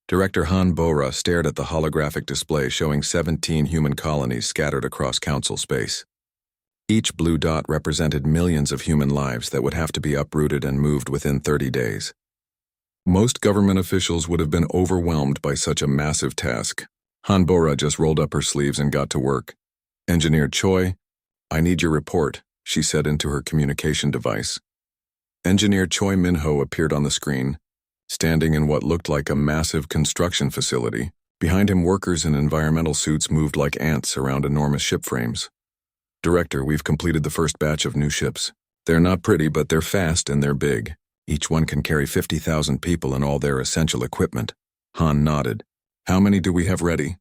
Director Han Bora stared at the holographic display showing 17 human colonies scattered across Council space. Each blue dot represented millions of human lives that would have to be uprooted and moved within 30 days. Most government officials would have been overwhelmed by such a massive task. Han Bora just rolled up her sleeves and got to work. "Engineer Choi, I need your report," she said into her communication device. Engineer Choi Min-ho appeared on the screen, standing in what looked like a massive construction facility. Behind him, workers in environmental suits moved like ants around enormous ship frames. "Director, we've completed the first batch of new ships. They're not pretty, but they're fast and they're big. Each one can carry 50,000 people and all their essential equipment." Han nodded. "How many do we have ready?"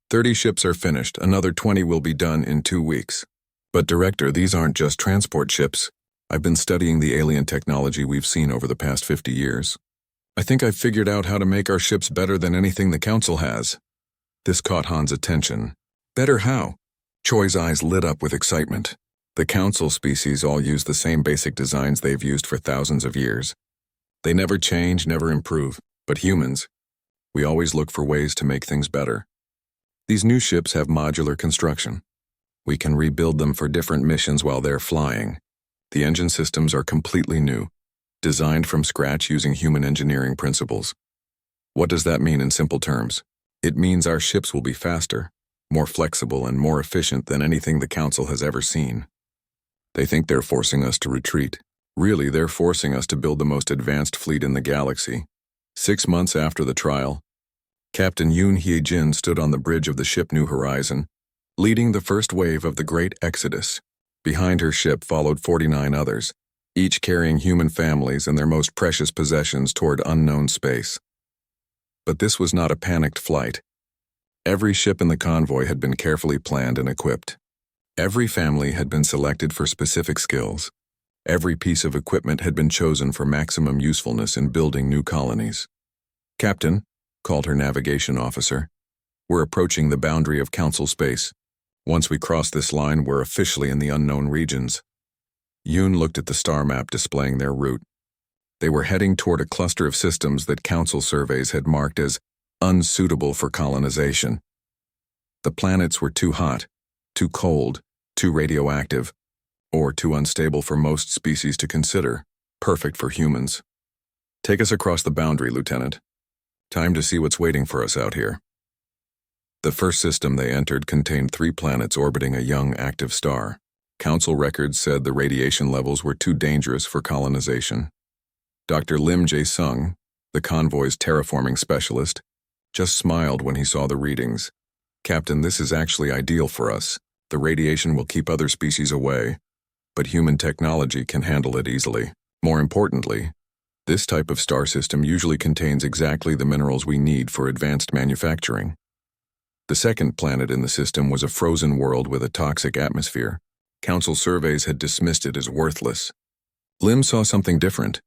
30 ships are finished. Another 20 will be done in 2 weeks. "But Director, these aren't just transport ships. I've been studying the alien technology we've seen over the past 50 years. I think I've figured out how to make our ships better than anything the Council has." This caught Han's attention. "Better how?" Choi's eyes lit up with excitement. The Council species all use the same basic designs they've used for thousands of years. They never change, never improve. But humans, we always look for ways to make things better. These new ships have modular construction. We can rebuild them for different missions while they're flying. The engine systems are completely new, designed from scratch using human engineering principles. What does that mean in simple terms? It means our ships will be faster, more flexible, and more efficient than anything the Council has ever seen. They think they're forcing us to retreat. Really, they're forcing us to build the most advanced fleet in the galaxy. 6 months after the trial, Captain Yoon Hye-jin stood on the bridge of the ship New Horizon, leading the first wave of the Great Exodus. Behind her ship followed 49 others, each carrying human families and their most precious possessions toward unknown space. But this was not a panicked flight. Every ship in the convoy had been carefully planned and equipped. Every family had been selected for specific skills. Every piece of equipment had been chosen for maximum usefulness in building new colonies. "Captain," called her navigation officer, "we're approaching the boundary of Council space. Once we cross this line, we're officially in the unknown regions." Yoon looked at the star map displaying their route. They were heading toward a cluster of systems that Council surveys had marked as unsuitable for colonization. The planets were too hot, too cold, too radioactive, or too unstable for most species to consider, perfect for humans. "Take us across the boundary, Lieutenant. Time to see what's waiting for us out here." The first system they entered contained 3 planets orbiting a young, active star. Council records said the radiation levels were too dangerous for colonization. Dr. Lim Jae-sung, the convoy's terraforming specialist, just smiled when he saw the readings. "Captain, this is actually ideal for us. The radiation will keep other species away, but human technology can handle it easily. More importantly, this type of star system usually contains exactly the minerals we need for advanced manufacturing." The second planet in the system was a frozen world with a toxic atmosphere. Council surveys had dismissed it as worthless. Lim saw something different.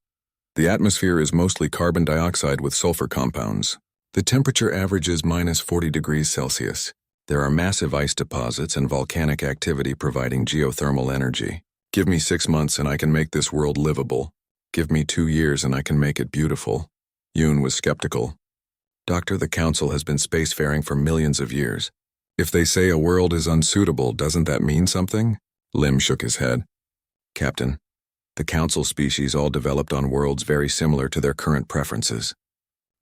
The atmosphere is mostly carbon dioxide with sulfur compounds. The temperature averages -40 degrees Celsius. There are massive ice deposits and volcanic activity providing geothermal energy. "Give me 6 months and I can make this world livable. Give me 2 years and I can make it beautiful." Yoon was skeptical. "Doctor, the Council has been spacefaring for millions of years. If they say a world is unsuitable, doesn't that mean something?" Lim shook his head. "Captain, the Council species all developed on worlds very similar to their current preferences.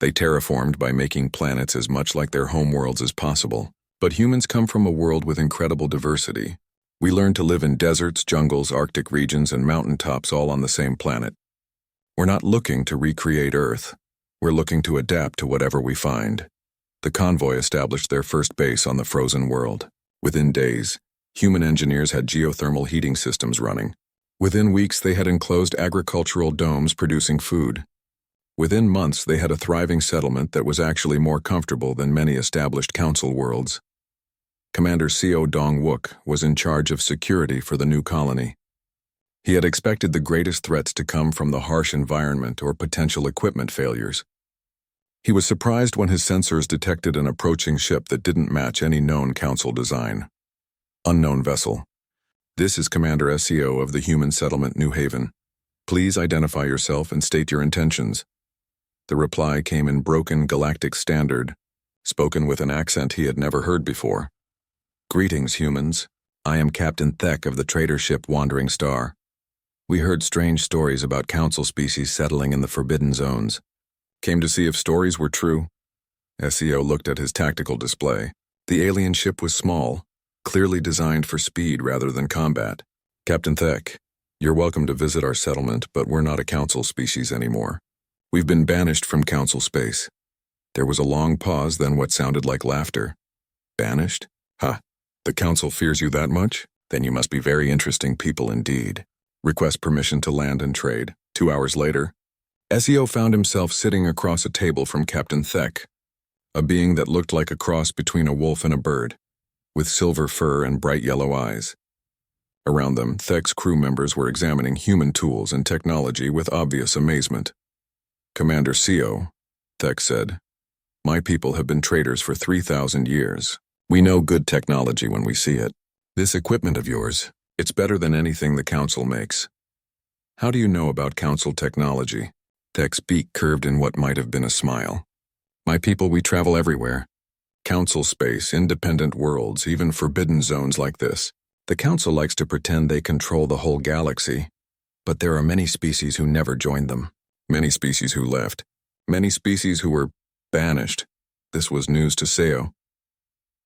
They terraformed by making planets as much like their home worlds as possible. But humans come from a world with incredible diversity. We learned to live in deserts, jungles, Arctic regions, and mountaintops all on the same planet. We're not looking to recreate Earth. We're looking to adapt to whatever we find." The convoy established their first base on the frozen world. Within days, human engineers had geothermal heating systems running. Within weeks, they had enclosed agricultural domes producing food. Within months, they had a thriving settlement that was actually more comfortable than many established Council worlds. Commander Seo Dong-wook was in charge of security for the new colony. He had expected the greatest threats to come from the harsh environment or potential equipment failures. He was surprised when his sensors detected an approaching ship that didn't match any known Council design. Unknown vessel. "This is Commander Seo of the human settlement New Haven. Please identify yourself and state your intentions." The reply came in broken Galactic Standard, spoken with an accent he had never heard before. "Greetings, humans. I am Captain Thek of the trader ship Wandering Star. We heard strange stories about council species settling in the Forbidden Zones. Came to see if stories were true." SEO looked at his tactical display. The alien ship was small, clearly designed for speed rather than combat. "Captain Thek, you're welcome to visit our settlement, but we're not a council species anymore. We've been banished from council space." There was a long pause, then what sounded like laughter. "Banished? Ha! The council fears you that much? Then you must be very interesting people indeed. Request permission to land and trade." 2 hours later, SEO found himself sitting across a table from Captain Thek, a being that looked like a cross between a wolf and a bird, with silver fur and bright yellow eyes. Around them, Thek's crew members were examining human tools and technology with obvious amazement. "Commander SEO," Thek said, "my people have been traders for 3,000 years. We know good technology when we see it. This equipment of yours, it's better than anything the Council makes. How do you know about Council technology?" Thek's beak curved in what might have been a smile. "My people, we travel everywhere. Council space, independent worlds, even forbidden zones like this. The Council likes to pretend they control the whole galaxy, but there are many species who never joined them. Many species who left. Many species who were banished." This was news to SEO.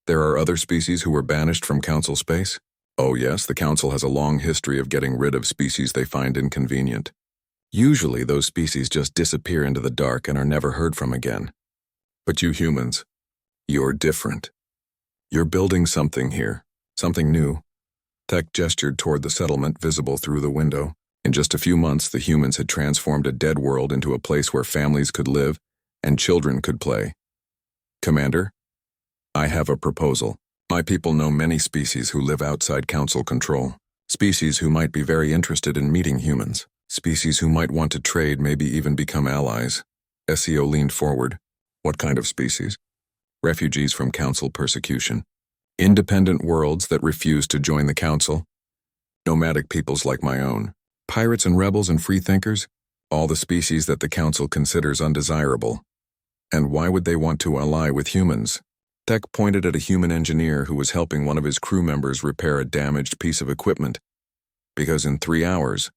"There are other species who were banished from Council space?" "Oh yes, the Council has a long history of getting rid of species they find inconvenient. Usually those species just disappear into the dark and are never heard from again. But you humans, you're different. You're building something here, something new." Thek gestured toward the settlement visible through the window. In just a few months, the humans had transformed a dead world into a place where families could live and children could play. "Commander, I have a proposal. My people know many species who live outside Council control. Species who might be very interested in meeting humans. Species who might want to trade, maybe even become allies." SEO leaned forward. "What kind of species?" "Refugees from Council persecution. Independent worlds that refuse to join the Council. Nomadic peoples like my own. Pirates and rebels and freethinkers. All the species that the Council considers undesirable. And why would they want to ally with humans?" Thek pointed at a human engineer who was helping one of his crew members repair a damaged piece of equipment. "Because in 3 hours,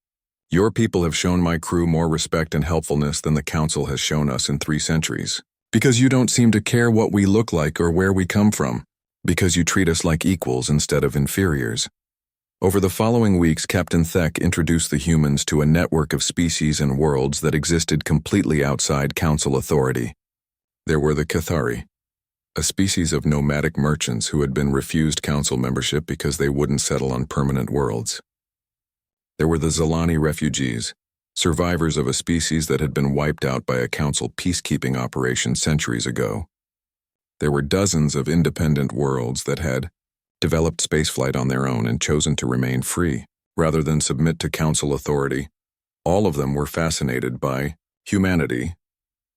your people have shown my crew more respect and helpfulness than the Council has shown us in 3 centuries. Because you don't seem to care what we look like or where we come from. Because you treat us like equals instead of inferiors." Over the following weeks, Captain Thek introduced the humans to a network of species and worlds that existed completely outside Council authority. There were the Cathari, a species of nomadic merchants who had been refused Council membership because they wouldn't settle on permanent worlds. There were the Zalani refugees, survivors of a species that had been wiped out by a Council peacekeeping operation centuries ago. There were dozens of independent worlds that had developed spaceflight on their own and chosen to remain free, rather than submit to Council authority. All of them were fascinated by humanity.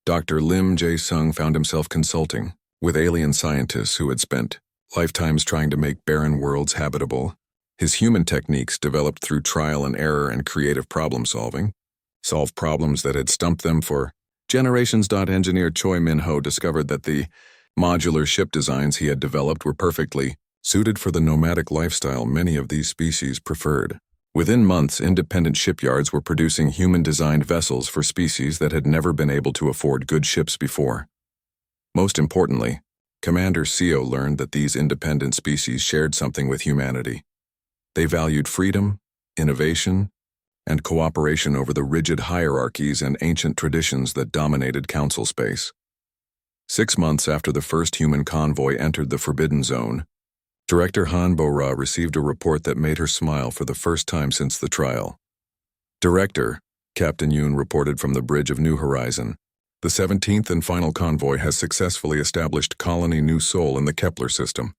Dr. Lim Jae-sung found himself consulting with alien scientists who had spent lifetimes trying to make barren worlds habitable. His human techniques, developed through trial and error and creative problem-solving, solved problems that had stumped them for generations. Engineer Choi Min-ho discovered that the modular ship designs he had developed were perfectly suited for the nomadic lifestyle many of these species preferred. Within months, independent shipyards were producing human-designed vessels for species that had never been able to afford good ships before. Most importantly, Commander SEO learned that these independent species shared something with humanity. They valued freedom, innovation, and cooperation over the rigid hierarchies and ancient traditions that dominated Council space. 6 months after the first human convoy entered the Forbidden Zone, Director Han Bo-ra received a report that made her smile for the first time since the trial. "Director," Captain Yoon reported from the bridge of New Horizon, "the 17th and final convoy has successfully established Colony New Sol in the Kepler system.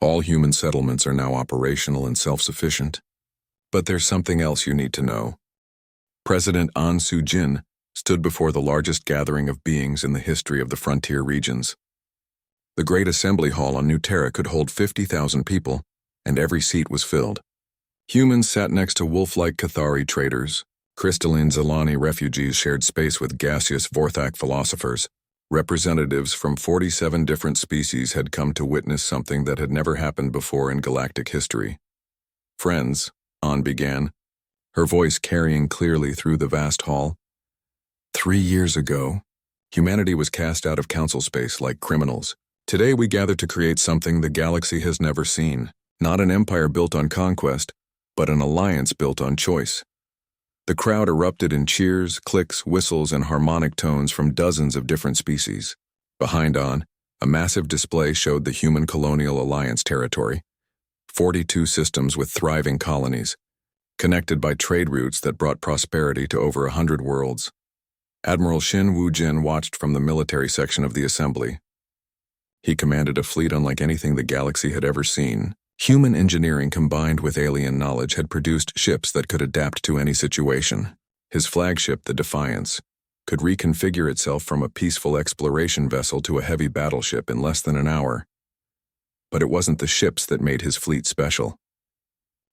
All human settlements are now operational and self-sufficient. But there's something else you need to know." President An Soo-jin stood before the largest gathering of beings in the history of the frontier regions. The Great Assembly Hall on New Terra could hold 50,000 people, and every seat was filled. Humans sat next to wolf-like Cathari traders, Crystalline Zalani refugees shared space with gaseous Vorthak philosophers. Representatives from 47 different species had come to witness something that had never happened before in galactic history. "Friends," An began, her voice carrying clearly through the vast hall. 3 years ago, humanity was cast out of council space like criminals. Today we gather to create something the galaxy has never seen. Not an empire built on conquest, but an alliance built on choice. The crowd erupted in cheers, clicks, whistles, and harmonic tones from dozens of different species. Behind An, a massive display showed the Human Colonial Alliance territory. 42 systems with thriving colonies, connected by trade routes that brought prosperity to over 100 worlds. Admiral Shin Woo-jin watched from the military section of the assembly. He commanded a fleet unlike anything the galaxy had ever seen. Human engineering combined with alien knowledge had produced ships that could adapt to any situation. His flagship, the Defiance, could reconfigure itself from a peaceful exploration vessel to a heavy battleship in less than an hour. But it wasn't the ships that made his fleet special.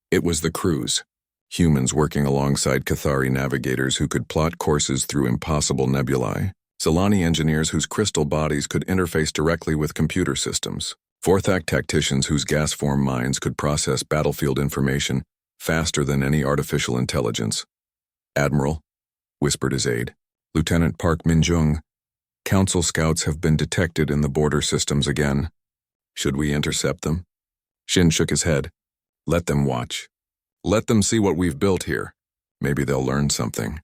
It was the crews, humans working alongside Cathari navigators who could plot courses through impossible nebulae, Zalani engineers whose crystal bodies could interface directly with computer systems, Vorthak tacticians whose gas-form minds could process battlefield information faster than any artificial intelligence. "Admiral," whispered his aide, Lieutenant Park Min-jung, "Council scouts have been detected in the border systems again. Should we intercept them?" Shin shook his head. "Let them watch. Let them see what we've built here. Maybe they'll learn something."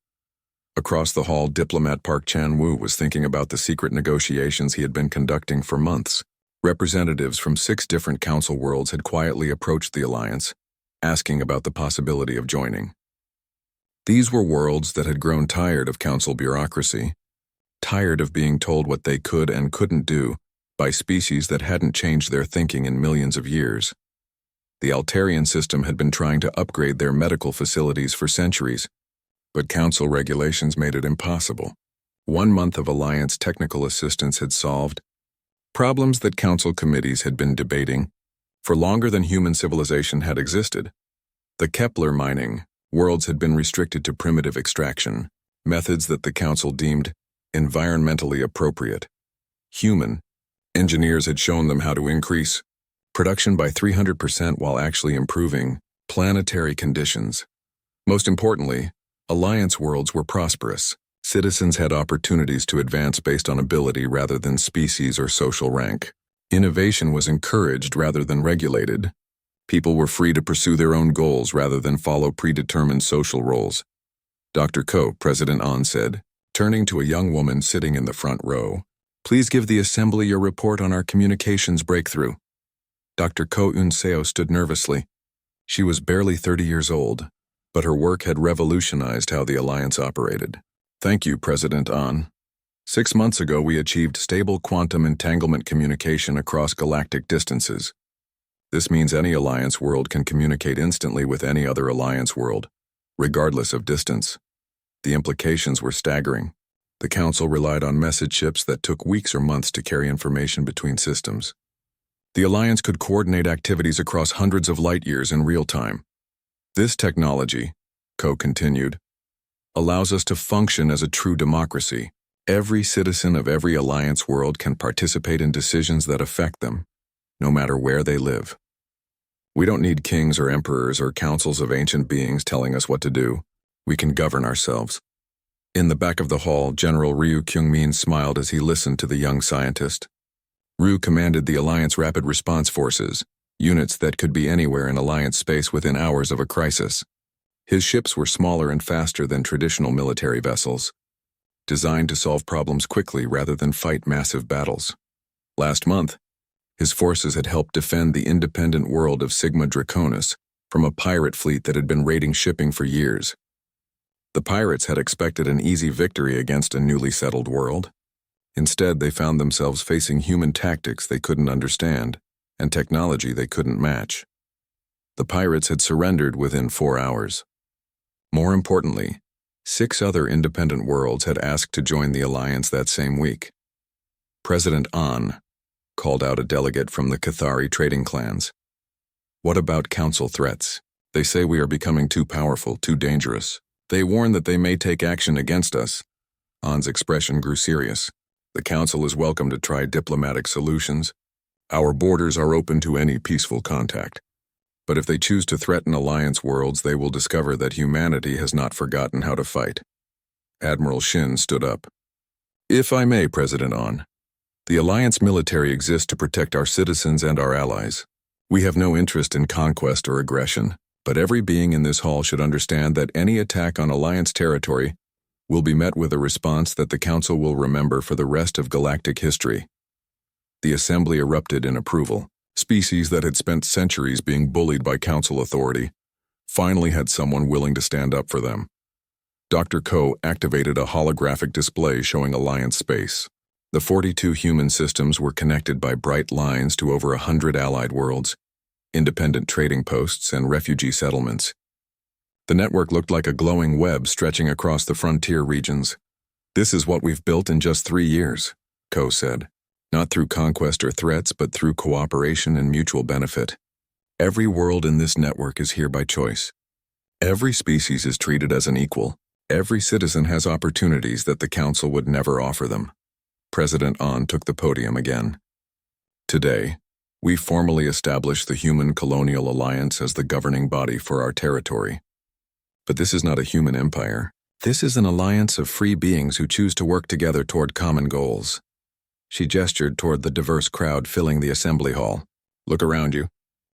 Across the hall, diplomat Park Chan-woo was thinking about the secret negotiations he had been conducting for months. Representatives from 6 different council worlds had quietly approached the alliance, asking about the possibility of joining. These were worlds that had grown tired of council bureaucracy, tired of being told what they could and couldn't do by species that hadn't changed their thinking in millions of years. The Altarian system had been trying to upgrade their medical facilities for centuries, but council regulations made it impossible. 1 month of alliance technical assistance had solved problems that council committees had been debating for longer than human civilization had existed. The Kepler mining worlds had been restricted to primitive extraction, methods that the council deemed environmentally appropriate. Human engineers had shown them how to increase production by 300% while actually improving planetary conditions. Most importantly, alliance worlds were prosperous. Citizens had opportunities to advance based on ability rather than species or social rank. Innovation was encouraged rather than regulated. People were free to pursue their own goals rather than follow predetermined social roles. Dr. Ko, President An said, turning to a young woman sitting in the front row, "Please give the assembly your report on our communications breakthrough." Dr. Ko Un-seo stood nervously. She was barely 30 years old, but her work had revolutionized how the alliance operated. "Thank you, President An. 6 months ago we achieved stable quantum entanglement communication across galactic distances. This means any alliance world can communicate instantly with any other alliance world, regardless of distance." The implications were staggering. The Council relied on message ships that took weeks or months to carry information between systems. The Alliance could coordinate activities across hundreds of light years in real time. "This technology," Ko continued, "allows us to function as a true democracy. Every citizen of every Alliance world can participate in decisions that affect them, no matter where they live. We don't need kings or emperors or councils of ancient beings telling us what to do. We can govern ourselves." In the back of the hall, General Ryu Kyung-min smiled as he listened to the young scientist. Ryu commanded the Alliance Rapid Response Forces, units that could be anywhere in Alliance space within hours of a crisis. His ships were smaller and faster than traditional military vessels, designed to solve problems quickly rather than fight massive battles. Last month, his forces had helped defend the independent world of Sigma Draconis from a pirate fleet that had been raiding shipping for years. The pirates had expected an easy victory against a newly settled world. Instead, they found themselves facing human tactics they couldn't understand and technology they couldn't match. The pirates had surrendered within 4 hours. More importantly, 6 other independent worlds had asked to join the alliance that same week. President An called out a delegate from the Cathari trading clans. "What about council threats? They say we are becoming too powerful, too dangerous. They warn that they may take action against us. An's expression grew serious. The Council is welcome to try diplomatic solutions. Our borders are open to any peaceful contact. But if they choose to threaten Alliance worlds, they will discover that humanity has not forgotten how to fight. Admiral Shin stood up. If I may, President An, the Alliance military exists to protect our citizens and our allies. We have no interest in conquest or aggression, but every being in this hall should understand that any attack on Alliance territory will be met with a response that the Council will remember for the rest of galactic history. The Assembly erupted in approval. Species that had spent centuries being bullied by Council authority finally had someone willing to stand up for them. Dr. Ko activated a holographic display showing Alliance space. The 42 human systems were connected by bright lines to over 100 allied worlds, independent trading posts, and refugee settlements. The network looked like a glowing web stretching across the frontier regions. This is what we've built in just 3 years, Ko said. Not through conquest or threats, but through cooperation and mutual benefit. Every world in this network is here by choice. Every species is treated as an equal. Every citizen has opportunities that the Council would never offer them. President An took the podium again. Today, we formally establish the Human Colonial Alliance as the governing body for our territory. But this is not a human empire. This is an alliance of free beings who choose to work together toward common goals. She gestured toward the diverse crowd filling the assembly hall. Look around you.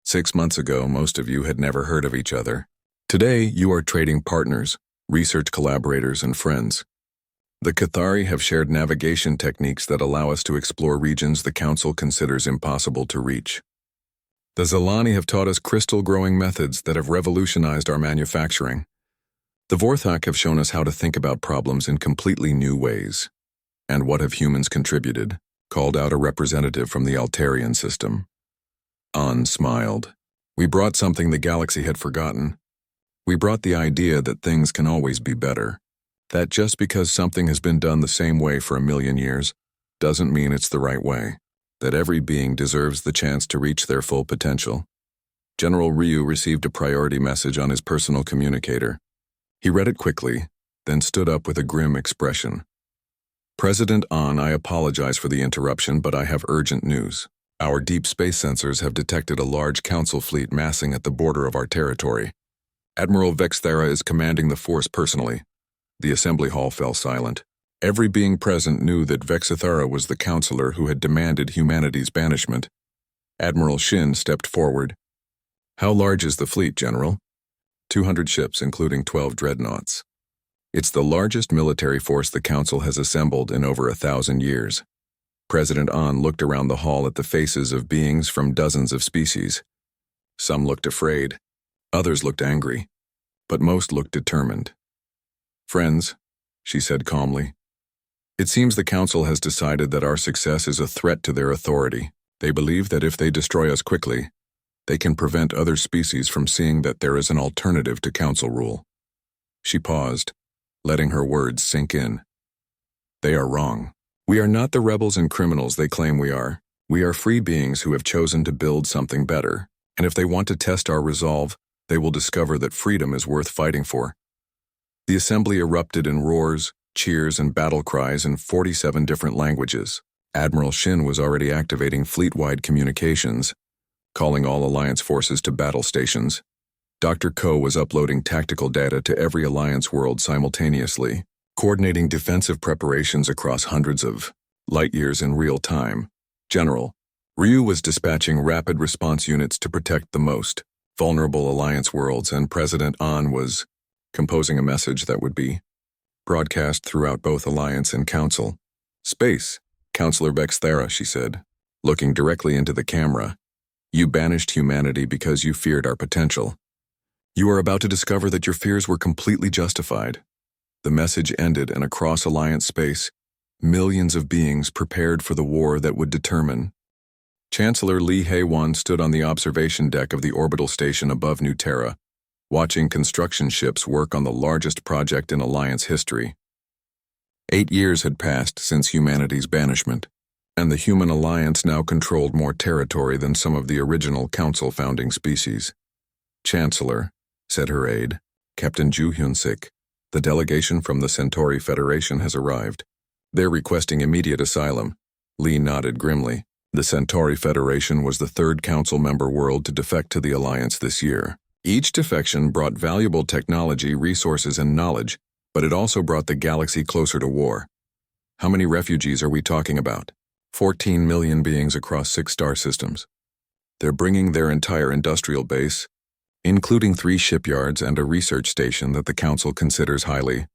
6 months ago, most of you had never heard of each other. Today, you are trading partners, research collaborators, and friends. The Cathari have shared navigation techniques that allow us to explore regions the Council considers impossible to reach. The Zalani have taught us crystal-growing methods that have revolutionized our manufacturing. The Vorthak have shown us how to think about problems in completely new ways. And what have humans contributed? Called out a representative from the Altarian system. An smiled. We brought something the galaxy had forgotten. We brought the idea that things can always be better. That just because something has been done the same way for 1,000,000 years doesn't mean it's the right way. That every being deserves the chance to reach their full potential. General Ryu received a priority message on his personal communicator. He read it quickly, then stood up with a grim expression. President An, I apologize for the interruption, but I have urgent news. Our deep space sensors have detected a large Council fleet massing at the border of our territory. Admiral Vexthera is commanding the force personally. The assembly hall fell silent. Every being present knew that Vexthera was the counselor who had demanded humanity's banishment. Admiral Shin stepped forward. How large is the fleet, General? 200 ships, including 12 dreadnoughts. It's the largest military force the Council has assembled in over 1,000 years. President An looked around the hall at the faces of beings from dozens of species. Some looked afraid, others looked angry, but most looked determined. Friends, she said calmly, it seems the Council has decided that our success is a threat to their authority. They believe that if they destroy us quickly, they can prevent other species from seeing that there is an alternative to Council rule. She paused, letting her words sink in. They are wrong. We are not the rebels and criminals they claim we are. We are free beings who have chosen to build something better, and if they want to test our resolve, they will discover that freedom is worth fighting for. The assembly erupted in roars, cheers, and battle cries in 47 different languages. Admiral Shin was already activating fleet-wide communications, calling all Alliance forces to battle stations. Dr. Ko was uploading tactical data to every Alliance world simultaneously, coordinating defensive preparations across hundreds of light years in real time. General Ryu was dispatching rapid response units to protect the most vulnerable Alliance worlds, and President An was composing a message that would be broadcast throughout both Alliance and Council. Space, Counselor Vexthera, she said, looking directly into the camera. You banished humanity because you feared our potential. You are about to discover that your fears were completely justified. The message ended, and across Alliance space, millions of beings prepared for the war that would determine. Chancellor Lee Hae-won stood on the observation deck of the orbital station above New Terra, watching construction ships work on the largest project in Alliance history. 8 years had passed since humanity's banishment, and the human alliance now controlled more territory than some of the original Council founding species. Chancellor, said her aide, Captain Ju Hyun-sik, The delegation from the Centauri Federation has arrived. They're requesting immediate asylum. Lee nodded grimly. The Centauri Federation was the third council member world to defect to the Alliance this year. Each defection brought valuable technology, resources, and knowledge, but it also brought the galaxy closer to war. How many refugees are we talking about? 14 million beings across 6 star systems. They're bringing their entire industrial base, including 3 shipyards and a research station that the Council considers highly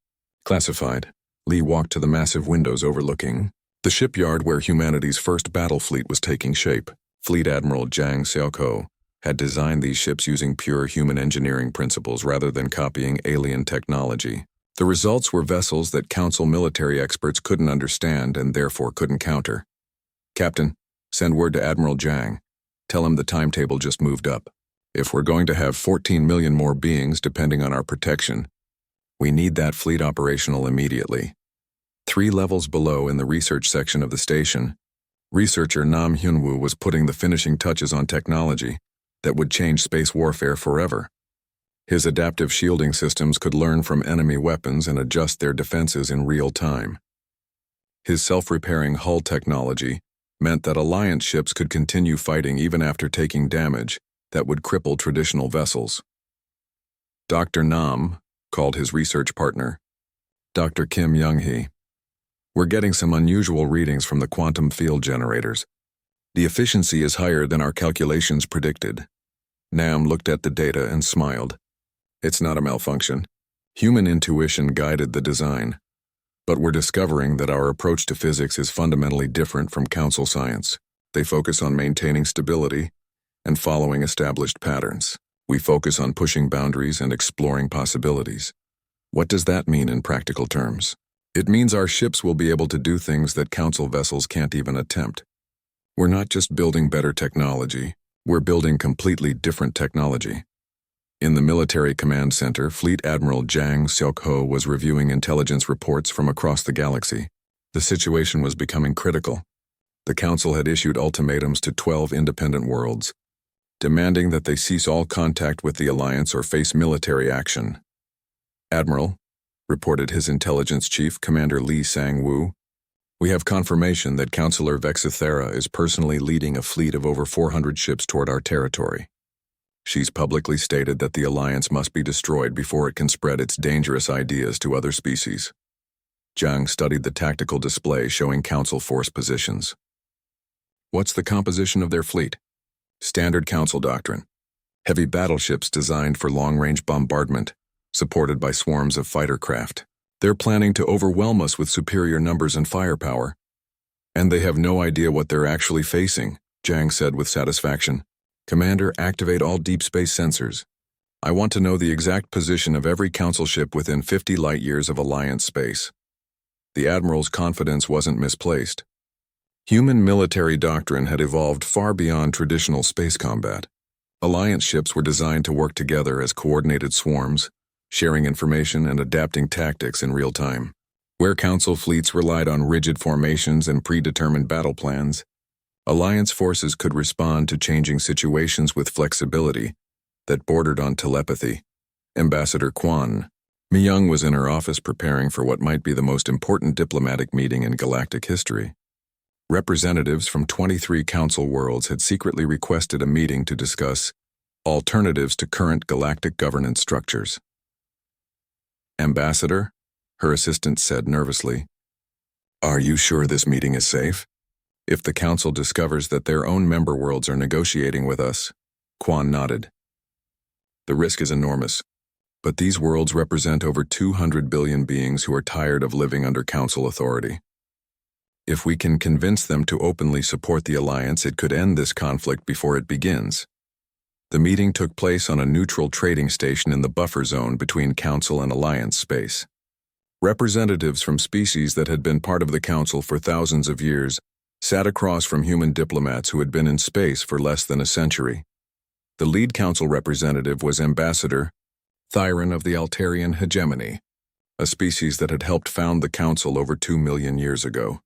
classified. Lee walked to the massive windows overlooking the shipyard where humanity's first battle fleet was taking shape. Fleet Admiral Zhang Xiaoko had designed these ships using pure human engineering principles rather than copying alien technology. The results were vessels that Council military experts couldn't understand and therefore couldn't counter. Captain, send word to Admiral Zhang. Tell him the timetable just moved up. If we're going to have 14 million more beings depending on our protection, we need that fleet operational immediately. 3 levels below in the research section of the station, researcher Nam Hyunwoo was putting the finishing touches on technology that would change space warfare forever. His adaptive shielding systems could learn from enemy weapons and adjust their defenses in real time. His self-repairing hull technology meant that Alliance ships could continue fighting even after taking damage that would cripple traditional vessels. Dr. Nam called his research partner, Dr. Kim Young-hee. We're getting some unusual readings from the quantum field generators. The efficiency is higher than our calculations predicted. Nam looked at the data and smiled. It's not a malfunction. Human intuition guided the design. But we're discovering that our approach to physics is fundamentally different from Council science. They focus on maintaining stability and following established patterns. We focus on pushing boundaries and exploring possibilities. What does that mean in practical terms? It means our ships will be able to do things that Council vessels can't even attempt. We're not just building better technology, we're building completely different technology. In the Military Command Center, Fleet Admiral Zhang Xiaoko was reviewing intelligence reports from across the galaxy. The situation was becoming critical. The Council had issued ultimatums to 12 independent worlds, demanding that they cease all contact with the Alliance or face military action. Admiral, reported his intelligence chief, Commander Lee Sang-woo, we have confirmation that Councillor Vexithera is personally leading a fleet of over 400 ships toward our territory. She's publicly stated that the Alliance must be destroyed before it can spread its dangerous ideas to other species. Zhang studied the tactical display showing Council force positions. What's the composition of their fleet? Standard Council doctrine. Heavy battleships designed for long-range bombardment, supported by swarms of fighter craft. They're planning to overwhelm us with superior numbers and firepower. And they have no idea what they're actually facing, Zhang said with satisfaction. Commander, activate all deep space sensors. I want to know the exact position of every Council ship within 50 light-years of Alliance space. The Admiral's confidence wasn't misplaced. Human military doctrine had evolved far beyond traditional space combat. Alliance ships were designed to work together as coordinated swarms, sharing information and adapting tactics in real time. Where Council fleets relied on rigid formations and predetermined battle plans, Alliance forces could respond to changing situations with flexibility that bordered on telepathy. Ambassador Quan Myung was in her office preparing for what might be the most important diplomatic meeting in galactic history. Representatives from 23 Council worlds had secretly requested a meeting to discuss alternatives to current galactic governance structures. Ambassador, her assistant said nervously, are you sure this meeting is safe? If the Council discovers that their own member worlds are negotiating with us, Quan nodded. The risk is enormous, but these worlds represent over 200 billion beings who are tired of living under Council authority. If we can convince them to openly support the Alliance, it could end this conflict before it begins. The meeting took place on a neutral trading station in the buffer zone between Council and Alliance space. Representatives from species that had been part of the Council for thousands of years sat across from human diplomats who had been in space for less than a century. The lead Council representative was Ambassador Thyron of the Altarian hegemony, a species that had helped found the Council over 2 million years ago.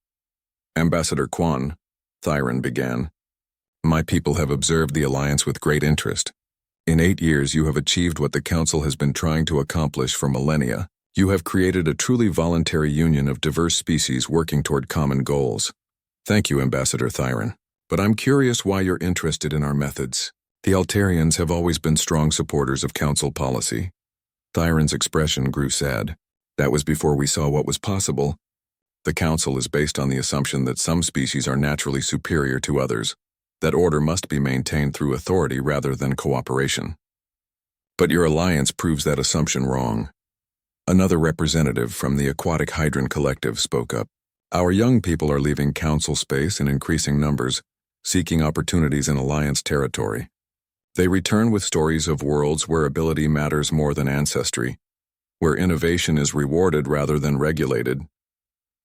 Ambassador Quan, Thyron began, my people have observed the Alliance with great interest. In 8 years you have achieved what the Council has been trying to accomplish for millennia. You have created a truly voluntary union of diverse species working toward common goals. Thank you, Ambassador Thyron. But I'm curious why you're interested in our methods. The Altarians have always been strong supporters of Council policy. Thyron's expression grew sad. That was before we saw what was possible. The Council is based on the assumption that some species are naturally superior to others, that order must be maintained through authority rather than cooperation. But your alliance proves that assumption wrong. Another representative from the Aquatic Hydran Collective spoke up. Our young people are leaving Council space in increasing numbers, seeking opportunities in Alliance territory. They return with stories of worlds where ability matters more than ancestry, where innovation is rewarded rather than regulated.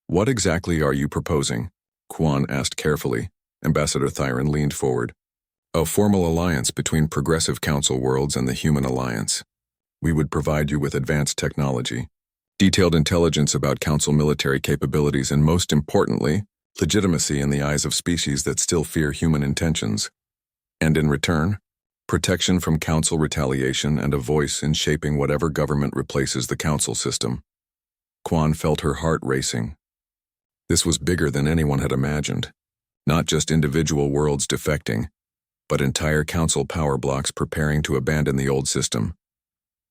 What exactly are you proposing? Quan asked carefully. Ambassador Thyron leaned forward. A formal alliance between progressive Council worlds and the Human Alliance. We would provide you with advanced technology, detailed intelligence about Council military capabilities, and most importantly, legitimacy in the eyes of species that still fear human intentions. And in return, protection from Council retaliation and a voice in shaping whatever government replaces the Council system. Quan felt her heart racing. This was bigger than anyone had imagined. Not just individual worlds defecting, but entire Council power blocks preparing to abandon the old system.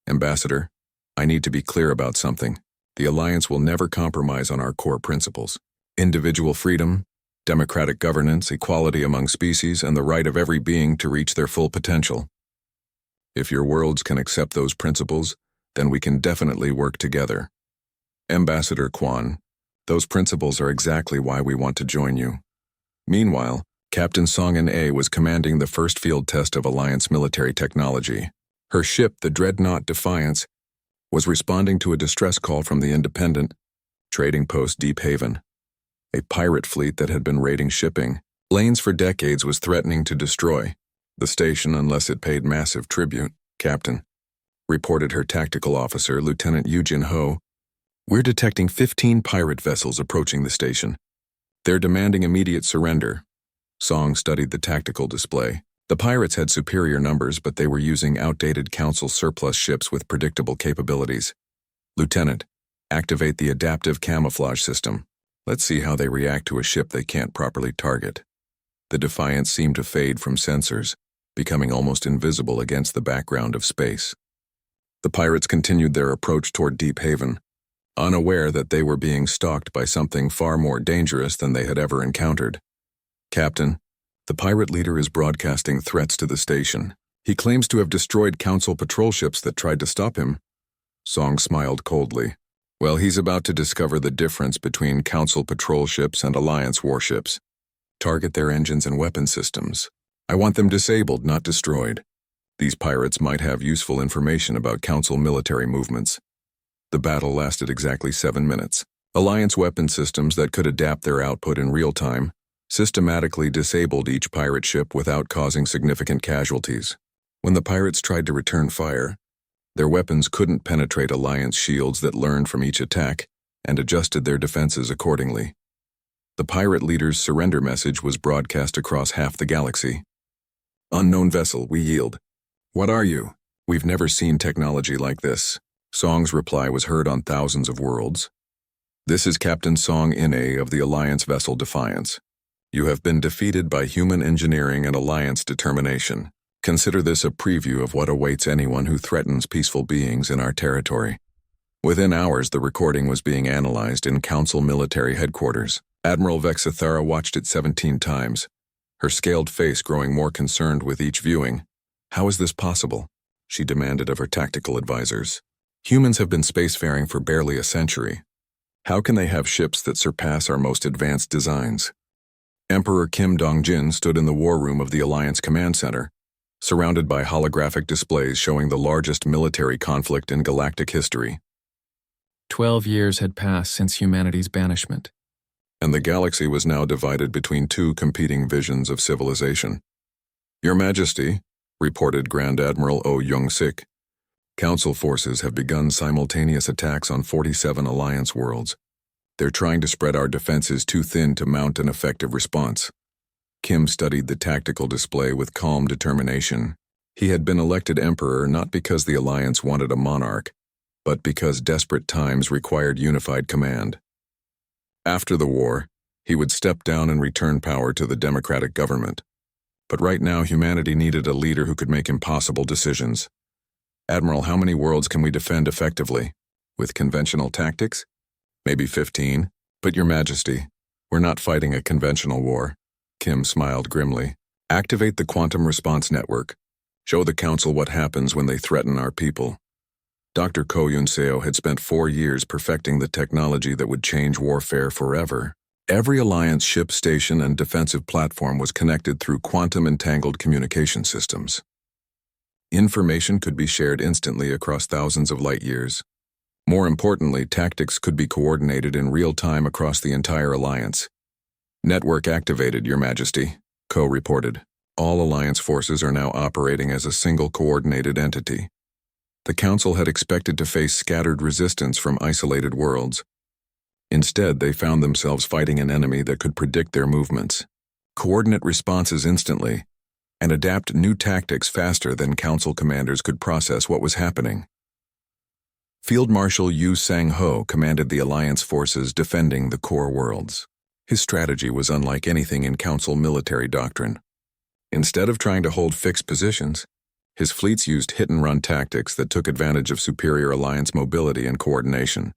Ambassador, I need to be clear about something. The Alliance will never compromise on our core principles. Individual freedom, democratic governance, equality among species, and the right of every being to reach their full potential. If your worlds can accept those principles, then we can definitely work together. Ambassador Quan, those principles are exactly why we want to join you. Meanwhile, Captain Song A was commanding the first field test of Alliance military technology. Her ship, the Dreadnought Defiance, was responding to a distress call from the independent trading post Deep Haven. A pirate fleet that had been raiding shipping lanes for decades was threatening to destroy the station unless it paid massive tribute. Captain, reported her tactical officer, Lieutenant Yujin Ho. We're detecting 15 pirate vessels approaching the station. They're demanding immediate surrender. Song studied the tactical display. The pirates had superior numbers, but they were using outdated Council surplus ships with predictable capabilities. Lieutenant, activate the adaptive camouflage system. Let's see how they react to a ship they can't properly target. The Defiance seemed to fade from sensors, becoming almost invisible against the background of space. The pirates continued their approach toward Deep Haven, unaware that they were being stalked by something far more dangerous than they had ever encountered. Captain, the pirate leader is broadcasting threats to the station. He claims to have destroyed Council patrol ships that tried to stop him. Song smiled coldly. Well, he's about to discover the difference between Council patrol ships and Alliance warships. Target their engines and weapon systems. I want them disabled, not destroyed. These pirates might have useful information about Council military movements. The battle lasted exactly 7 minutes. Alliance weapon systems that could adapt their output in real time systematically disabled each pirate ship without causing significant casualties. When the pirates tried to return fire, their weapons couldn't penetrate Alliance shields that learned from each attack and adjusted their defenses accordingly. The pirate leader's surrender message was broadcast across half the galaxy. Unknown vessel, we yield. What are you? We've never seen technology like this. Song's reply was heard on thousands of worlds. This is Captain Song In-A of the Alliance vessel Defiance. You have been defeated by human engineering and Alliance determination. Consider this a preview of what awaits anyone who threatens peaceful beings in our territory. Within hours, the recording was being analyzed in Council military headquarters. Admiral Vexathara watched it 17 times, her scaled face growing more concerned with each viewing. How is this possible? She demanded of her tactical advisors. Humans have been spacefaring for barely a century. How can they have ships that surpass our most advanced designs? Emperor Kim Dong-jin stood in the war room of the Alliance Command Center, surrounded by holographic displays showing the largest military conflict in galactic history. 12 years had passed since humanity's banishment. And the galaxy was now divided between two competing visions of civilization. Your Majesty, reported Grand Admiral Oh Young-sik, Council forces have begun simultaneous attacks on 47 Alliance worlds. They're trying to spread our defenses too thin to mount an effective response. Kim studied the tactical display with calm determination. He had been elected emperor not because the Alliance wanted a monarch, but because desperate times required unified command. After the war, he would step down and return power to the democratic government. But right now, humanity needed a leader who could make impossible decisions. Admiral, how many worlds can we defend effectively? With conventional tactics? Maybe 15. But Your Majesty, we're not fighting a conventional war. Kim smiled grimly. Activate the quantum response network. Show the Council what happens when they threaten our people. Dr. Ko Yun-seo had spent 4 years perfecting the technology that would change warfare forever. Every Alliance ship station and defensive platform was connected through quantum-entangled communication systems. Information could be shared instantly across thousands of light years. More importantly, tactics could be coordinated in real time across the entire Alliance. Network activated, Your Majesty, Ko reported. All Alliance forces are now operating as a single coordinated entity. The Council had expected to face scattered resistance from isolated worlds. Instead, they found themselves fighting an enemy that could predict their movements, coordinate responses instantly, and adapt new tactics faster than Council commanders could process what was happening. Field Marshal Yu Sang-ho commanded the Alliance forces defending the core worlds. His strategy was unlike anything in Council military doctrine. Instead of trying to hold fixed positions, his fleets used hit-and-run tactics that took advantage of superior Alliance mobility and coordination.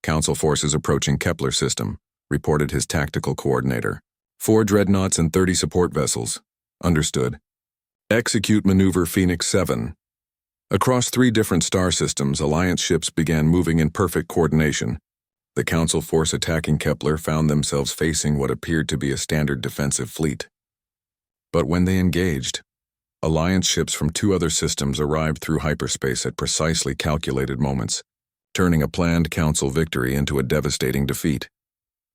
Council forces approaching Kepler system, reported his tactical coordinator. 4 dreadnoughts and 30 support vessels. Understood. Execute Maneuver Phoenix 7. Across 3 different star systems, Alliance ships began moving in perfect coordination. The Council force attacking Kepler found themselves facing what appeared to be a standard defensive fleet. But when they engaged, Alliance ships from 2 other systems arrived through hyperspace at precisely calculated moments, turning a planned Council victory into a devastating defeat.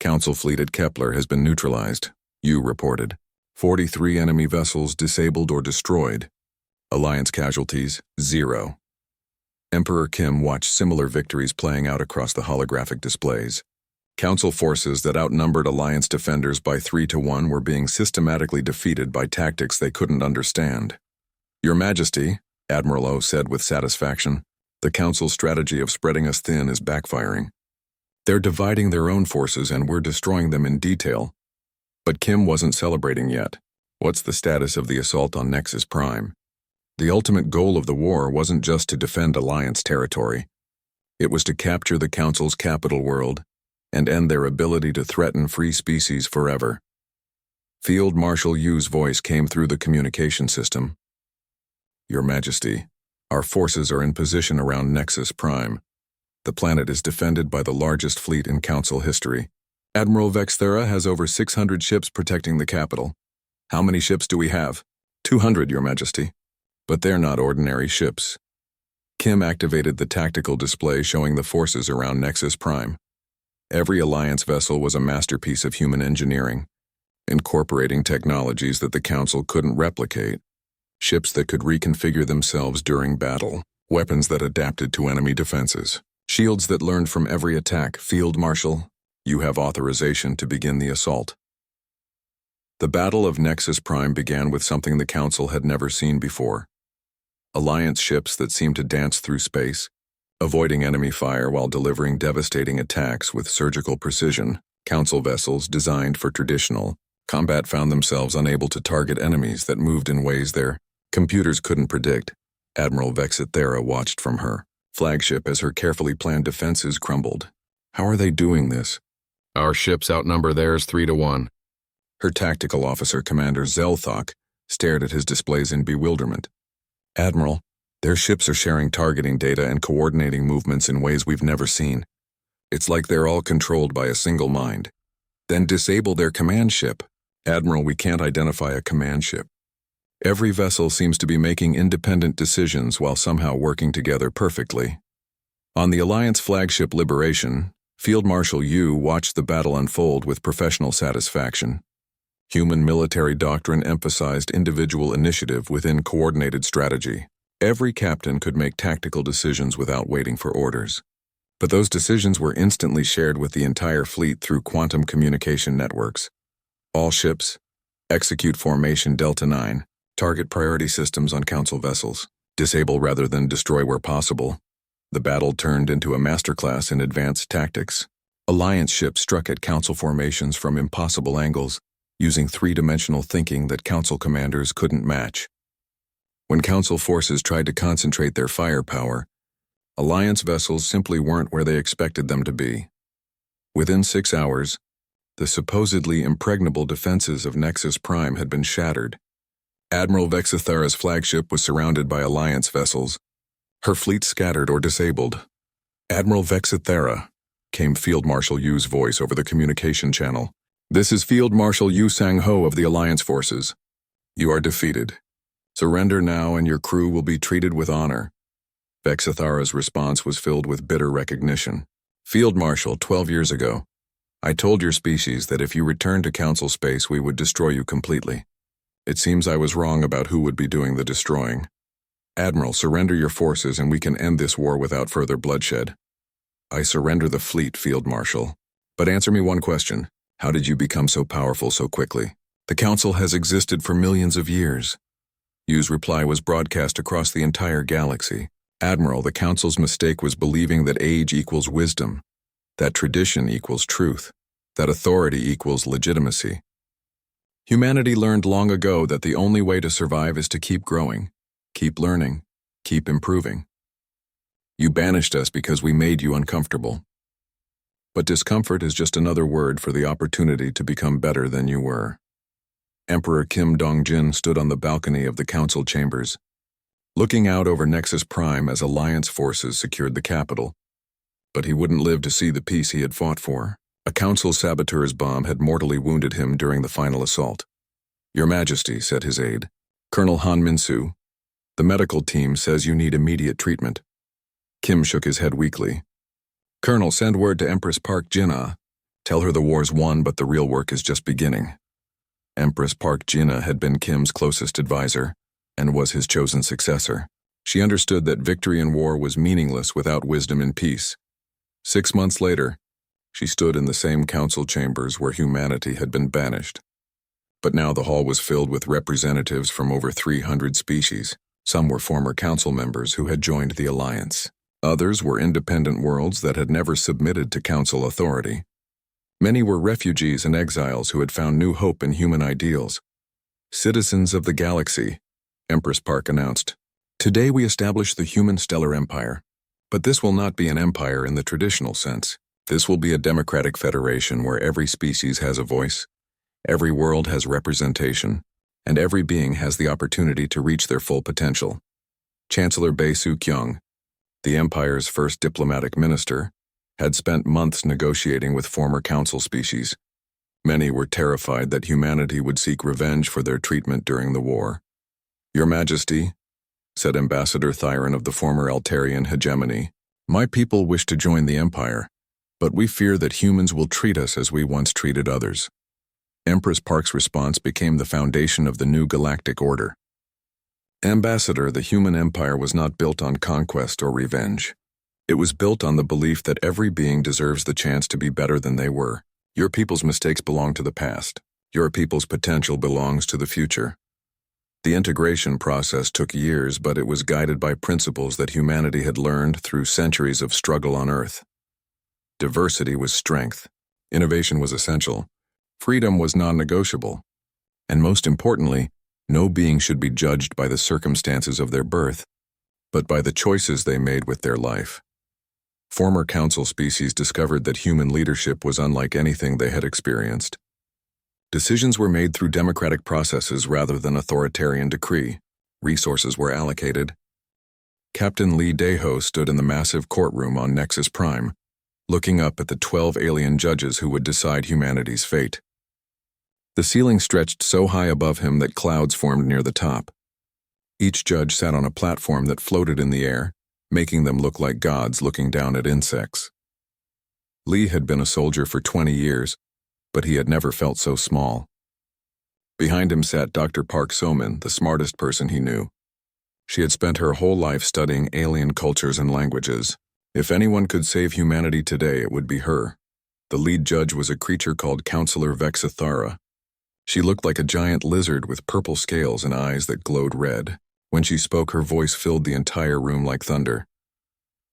Council fleet at Kepler has been neutralized, Yu reported. 43 enemy vessels disabled or destroyed. Alliance casualties, 0. Emperor Kim watched similar victories playing out across the holographic displays. Council forces that outnumbered Alliance defenders by 3-1 were being systematically defeated by tactics they couldn't understand. Your Majesty, Admiral O said with satisfaction, the Council's strategy of spreading us thin is backfiring. They're dividing their own forces and we're destroying them in detail. But Kim wasn't celebrating yet. What's the status of the assault on Nexus Prime? The ultimate goal of the war wasn't just to defend Alliance territory. It was to capture the Council's capital world and end their ability to threaten free species forever. Field Marshal Yu's voice came through the communication system. Your Majesty, our forces are in position around Nexus Prime. The planet is defended by the largest fleet in Council history. Admiral Vexthera has over 600 ships protecting the capital. How many ships do we have? 200, Your Majesty. But they're not ordinary ships. Kim activated the tactical display showing the forces around Nexus Prime. Every Alliance vessel was a masterpiece of human engineering, incorporating technologies that the Council couldn't replicate. Ships that could reconfigure themselves during battle, weapons that adapted to enemy defenses, shields that learned from every attack. Field Marshal, you have authorization to begin the assault. The Battle of Nexus Prime began with something the Council had never seen before. Alliance ships that seemed to dance through space, avoiding enemy fire while delivering devastating attacks with surgical precision. Council vessels designed for traditional combat found themselves unable to target enemies that moved in ways their computers couldn't predict. Admiral Vexthera watched from her flagship as her carefully planned defenses crumbled. How are they doing this? Our ships outnumber theirs 3-1. Her tactical officer, Commander Zelthok, stared at his displays in bewilderment. Admiral, their ships are sharing targeting data and coordinating movements in ways we've never seen. It's like they're all controlled by a single mind. Then disable their command ship. Admiral, we can't identify a command ship. Every vessel seems to be making independent decisions while somehow working together perfectly. On the Alliance flagship Liberation, Field Marshal Yu watched the battle unfold with professional satisfaction. Human military doctrine emphasized individual initiative within coordinated strategy. Every captain could make tactical decisions without waiting for orders. But those decisions were instantly shared with the entire fleet through quantum communication networks. All ships, execute formation Delta 9, target priority systems on Council vessels, disable rather than destroy where possible. The battle turned into a masterclass in advanced tactics. Alliance ships struck at Council formations from impossible angles, using three-dimensional thinking that Council commanders couldn't match. When Council forces tried to concentrate their firepower, Alliance vessels simply weren't where they expected them to be. Within 6 hours, the supposedly impregnable defenses of Nexus Prime had been shattered. Admiral Vexithara's flagship was surrounded by Alliance vessels, her fleet scattered or disabled. "Admiral Vexithara," came Field Marshal Yu's voice over the communication channel. "This is Field Marshal Yu Sang-ho of the Alliance forces. You are defeated. Surrender now and your crew will be treated with honor." Vexithara's response was filled with bitter recognition. "Field Marshal, 12 years ago, I told your species that if you returned to Council space we would destroy you completely. It seems I was wrong about who would be doing the destroying. Admiral, surrender your forces and we can end this war without further bloodshed." "I surrender the fleet, Field Marshal. But answer me one question. How did you become so powerful so quickly? The Council has existed for millions of years." Yu's reply was broadcast across the entire galaxy. "Admiral, the Council's mistake was believing that age equals wisdom, that tradition equals truth, that authority equals legitimacy. Humanity learned long ago that the only way to survive is to keep growing, keep learning, keep improving. You banished us because we made you uncomfortable. But discomfort is just another word for the opportunity to become better than you were." Emperor Kim Dong-jin stood on the balcony of the Council chambers, looking out over Nexus Prime as Alliance forces secured the capital. But he wouldn't live to see the peace he had fought for. A Council saboteur's bomb had mortally wounded him during the final assault. "Your Majesty," said his aide, Colonel Han Min-soo, "the medical team says you need immediate treatment." Kim shook his head weakly. "Colonel, send word to Empress Park Jin-ah. Tell her the war's won, but the real work is just beginning." Empress Park Jin-ah had been Kim's closest advisor, and was his chosen successor. She understood that victory in war was meaningless without wisdom in peace. 6 months later, she stood in the same council chambers where humanity had been banished. But now the hall was filled with representatives from over 300 species. Some were former council members who had joined the Alliance. Others were independent worlds that had never submitted to council authority. Many were refugees and exiles who had found new hope in human ideals. "Citizens of the galaxy," Empress Park announced, "today we establish the human stellar empire. But this will not be an empire in the traditional sense. This will be a democratic federation where every species has a voice, every world has representation, and every being has the opportunity to reach their full potential." Chancellor Bae Soo-kyung, the empire's first diplomatic minister, had spent months negotiating with former council species. Many were terrified that humanity would seek revenge for their treatment during the war. "Your Majesty," said Ambassador Thyron of the former Altarian hegemony, "my people wish to join the Empire, but we fear that humans will treat us as we once treated others." Empress Park's response became the foundation of the new galactic order. "Ambassador, the human empire was not built on conquest or revenge. It was built on the belief that every being deserves the chance to be better than they were. Your people's mistakes belong to the past. Your people's potential belongs to the future." The integration process took years, but it was guided by principles that humanity had learned through centuries of struggle on Earth. Diversity was strength. Innovation was essential. Freedom was non-negotiable. And most importantly, no being should be judged by the circumstances of their birth, but by the choices they made with their life. Former council species discovered that human leadership was unlike anything they had experienced. Decisions were made through democratic processes rather than authoritarian decree. Resources were allocated. Captain Lee Dae-ho stood in the massive courtroom on Nexus Prime, looking up at the 12 alien judges who would decide humanity's fate. The ceiling stretched so high above him that clouds formed near the top. Each judge sat on a platform that floated in the air, making them look like gods looking down at insects. Lee had been a soldier for 20 years, but he had never felt so small. Behind him sat Dr. Park So-min, the smartest person he knew. She had spent her whole life studying alien cultures and languages. If anyone could save humanity today, it would be her. The lead judge was a creature called Counselor Vexithara. She looked like a giant lizard with purple scales and eyes that glowed red. When she spoke, her voice filled the entire room like thunder.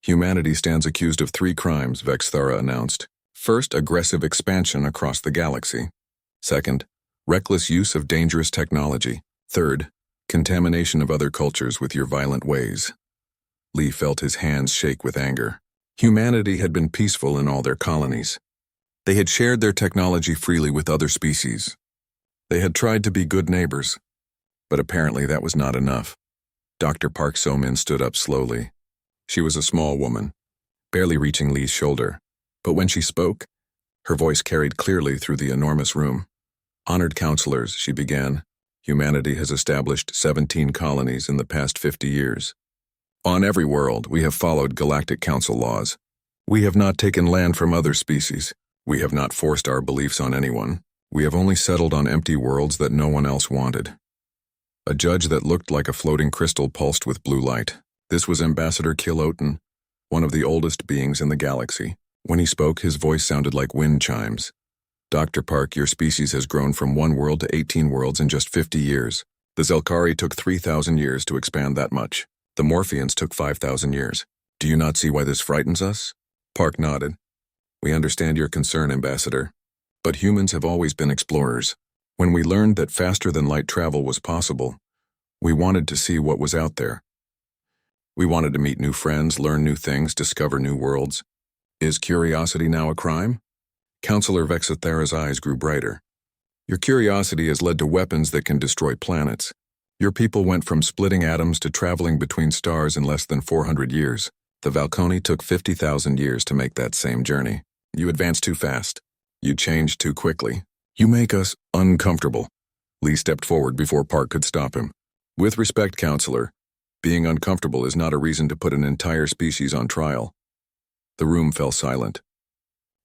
Humanity stands accused of 3 crimes, Vexthara announced. First, aggressive expansion across the galaxy. Second, reckless use of dangerous technology. Third, contamination of other cultures with your violent ways. Lee felt his hands shake with anger. Humanity had been peaceful in all their colonies. They had shared their technology freely with other species. They had tried to be good neighbors. But apparently that was not enough. Dr. Park So-min stood up slowly. She was a small woman, barely reaching Lee's shoulder. But when she spoke, her voice carried clearly through the enormous room. Honored counselors, she began, humanity has established 17 colonies in the past 50 years. On every world, we have followed Galactic Council laws. We have not taken land from other species. We have not forced our beliefs on anyone. We have only settled on empty worlds that no one else wanted. A judge that looked like a floating crystal pulsed with blue light. This was Ambassador Kiloton, one of the oldest beings in the galaxy. When he spoke, his voice sounded like wind chimes. Dr. Park, your species has grown from 1 world to 18 worlds in just 50 years. The Zelkari took 3,000 years to expand that much. The Morphians took 5,000 years. Do you not see why this frightens us? Park nodded. We understand your concern, Ambassador. But humans have always been explorers. When we learned that faster-than-light travel was possible, we wanted to see what was out there. We wanted to meet new friends, learn new things, discover new worlds. Is curiosity now a crime? Counselor Vexathara's eyes grew brighter. Your curiosity has led to weapons that can destroy planets. Your people went from splitting atoms to traveling between stars in less than 400 years. The Valconi took 50,000 years to make that same journey. You advanced too fast. You changed too quickly. You make us uncomfortable. Lee stepped forward before Park could stop him. With respect, Counselor, being uncomfortable is not a reason to put an entire species on trial. The room fell silent.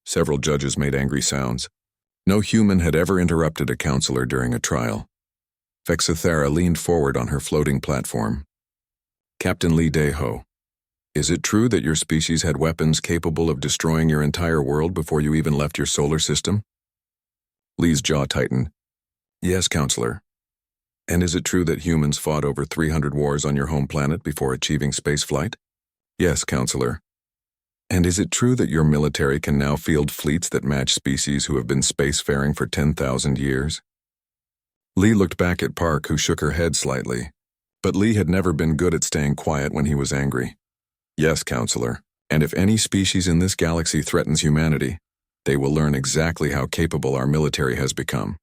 Several judges made angry sounds. No human had ever interrupted a counselor during a trial. Vexathara leaned forward on her floating platform. Captain Lee Daeho, is it true that your species had weapons capable of destroying your entire world before you even left your solar system? Lee's jaw tightened. Yes, Counselor. And is it true that humans fought over 300 wars on your home planet before achieving spaceflight? Yes, Counselor. And is it true that your military can now field fleets that match species who have been spacefaring for 10,000 years? Lee looked back at Park, who shook her head slightly. But Lee had never been good at staying quiet when he was angry. Yes, Counselor. And if any species in this galaxy threatens humanity, they will learn exactly how capable our military has become.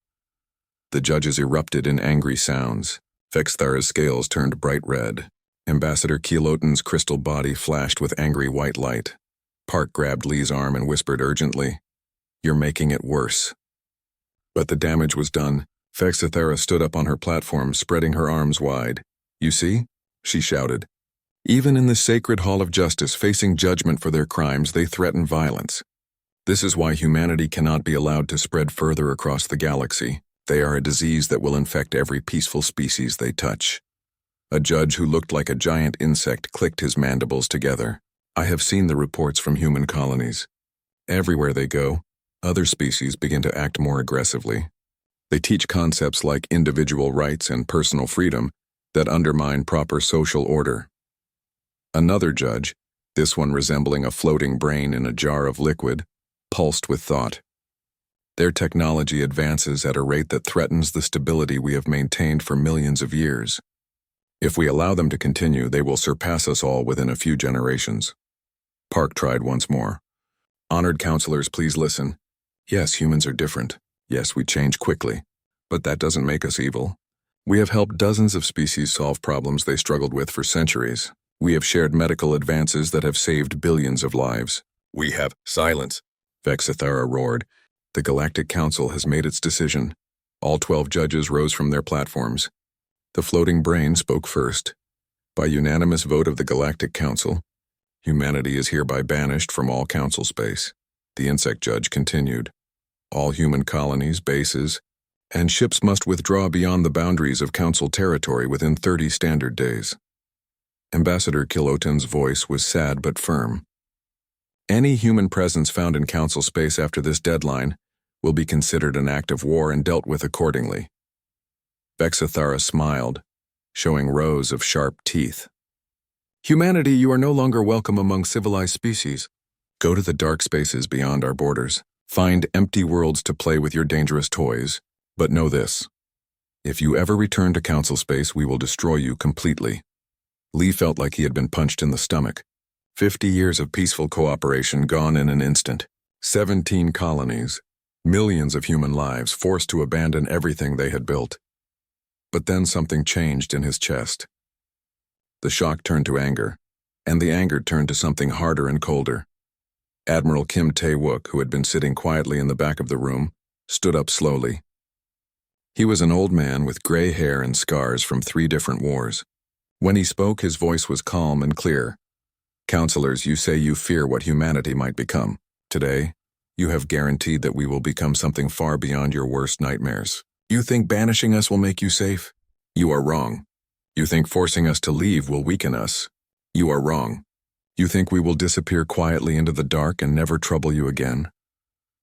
The judges erupted in angry sounds. Vexthara's scales turned bright red. Ambassador Kiloton's crystal body flashed with angry white light. Park grabbed Lee's arm and whispered urgently, You're making it worse. But the damage was done. Vexathara stood up on her platform, spreading her arms wide. You see? She shouted. Even in the sacred hall of justice, facing judgment for their crimes, they threaten violence. This is why humanity cannot be allowed to spread further across the galaxy. They are a disease that will infect every peaceful species they touch. A judge who looked like a giant insect clicked his mandibles together. I have seen the reports from human colonies. Everywhere they go, other species begin to act more aggressively. They teach concepts like individual rights and personal freedom that undermine proper social order. Another judge, this one resembling a floating brain in a jar of liquid, pulsed with thought. Their technology advances at a rate that threatens the stability we have maintained for millions of years. If we allow them to continue, they will surpass us all within a few generations. Park tried once more. Honored counselors, please listen. Yes, humans are different. Yes, we change quickly. But that doesn't make us evil. We have helped dozens of species solve problems they struggled with for centuries. We have shared medical advances that have saved billions of lives. We have silence, Vexathara roared. The Galactic Council has made its decision. All 12 judges rose from their platforms. The floating brain spoke first. By unanimous vote of the Galactic Council, humanity is hereby banished from all council space. The insect judge continued. All human colonies, bases, and ships must withdraw beyond the boundaries of council territory within 30 standard days. Ambassador Kiloton's voice was sad but firm. Any human presence found in council space after this deadline will be considered an act of war and dealt with accordingly. Vexathara smiled, showing rows of sharp teeth. Humanity, you are no longer welcome among civilized species. Go to the dark spaces beyond our borders. Find empty worlds to play with your dangerous toys. But know this. If you ever return to Council Space, we will destroy you completely. Lee felt like he had been punched in the stomach. 50 years of peaceful cooperation gone in an instant. 17 colonies. Millions of human lives forced to abandon everything they had built. But then something changed in his chest. The shock turned to anger, and the anger turned to something harder and colder. Admiral Kim Tae-wook, who had been sitting quietly in the back of the room, stood up slowly. He was an old man with gray hair and scars from 3 different wars. When he spoke, his voice was calm and clear. Counselors, you say you fear what humanity might become. Today, you have guaranteed that we will become something far beyond your worst nightmares. You think banishing us will make you safe? You are wrong. You think forcing us to leave will weaken us? You are wrong. You think we will disappear quietly into the dark and never trouble you again?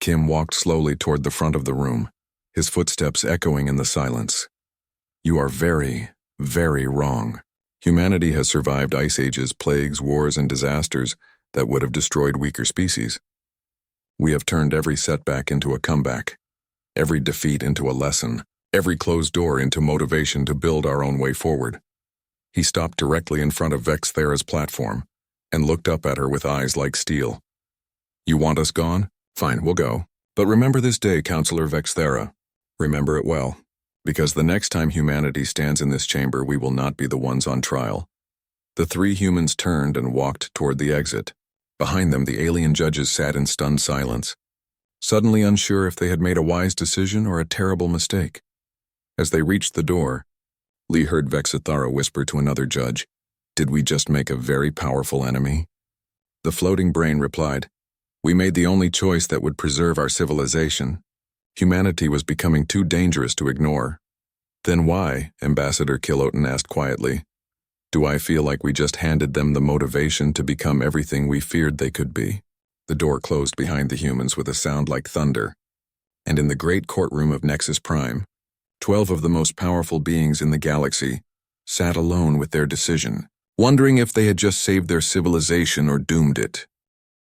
Kim walked slowly toward the front of the room, his footsteps echoing in the silence. You are very, very wrong. Humanity has survived ice ages, plagues, wars, and disasters that would have destroyed weaker species. We have turned every setback into a comeback, every defeat into a lesson, every closed door into motivation to build our own way forward. He stopped directly in front of Vex Thera's platform and looked up at her with eyes like steel. You want us gone? Fine, we'll go. But remember this day, Counselor Vex Thera. Remember it well, because the next time humanity stands in this chamber, we will not be the ones on trial. The 3 humans turned and walked toward the exit. Behind them, the alien judges sat in stunned silence, suddenly unsure if they had made a wise decision or a terrible mistake. As they reached the door, Lee heard Vex Thera whisper to another judge, "Did we just make a very powerful enemy?" The floating brain replied, "We made the only choice that would preserve our civilization. Humanity was becoming too dangerous to ignore." "Then why," Ambassador Kiloton asked quietly, "do I feel like we just handed them the motivation to become everything we feared they could be?" The door closed behind the humans with a sound like thunder, and in the great courtroom of Nexus Prime, 12 of the most powerful beings in the galaxy sat alone with their decision, wondering if they had just saved their civilization or doomed it.